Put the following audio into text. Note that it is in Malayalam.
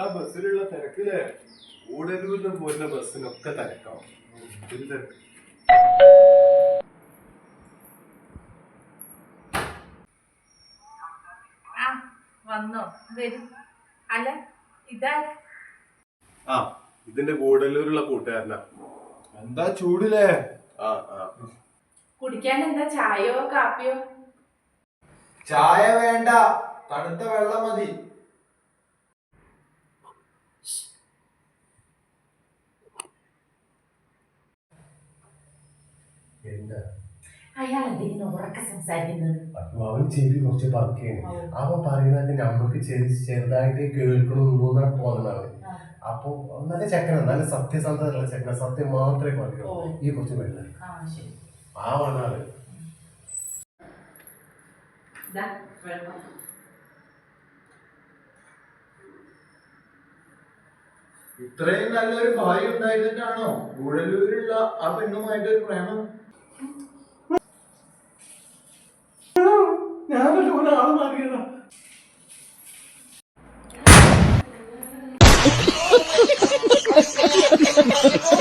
എന്താ ബസ്സിലുള്ള തിരക്കില്ലേ? കൂടലൂരിന്ന് പോരുന്ന ബസ്സിനൊക്കെ തിരക്കാവും. വന്നോ വരും. അല്ല ഇതാ ഇതിന്റെ കൂടലൂരുള്ള കൂട്ടുകാരനാ. എന്താ ചൂടില്ലേ? കുടിക്കാൻ എന്താ ചായയോ കാപ്പിയോ? ചായ വേണ്ട, തണുത്ത വെള്ളം മതി. എന്താ അയാൾ എന്തെങ്കിലും ഉറക്കെ സംസാരിക്കുന്നത്? അവൻ ചെവി കുറച്ച് പറക്കുകയാണ്. അവൻ പറയുന്നത് നമ്മൾക്ക് ചെറുതായിട്ട് കേൾക്കണമെന്നാണ് തോന്നുന്നത്. അപ്പൊ നല്ല ചെക്കനാണ്, നല്ല സത്യസന്ധതയുള്ള ചെക്കന, സത്യം മാത്രമേ പറയൂ. ഈ കുറച്ച് വെള്ളം ആ വന്നാള് ഇത്രയും നല്ലൊരു ഭാര്യ ഉണ്ടായിരുന്നിട്ടാണോ ഗൂഡല്ലൂരിലുള്ള ആ പെണ്ണുമായിട്ടൊരു പ്രേമം? ഞാനൊരു ആള് മാറിയതാ. Ha ha ha ha ha!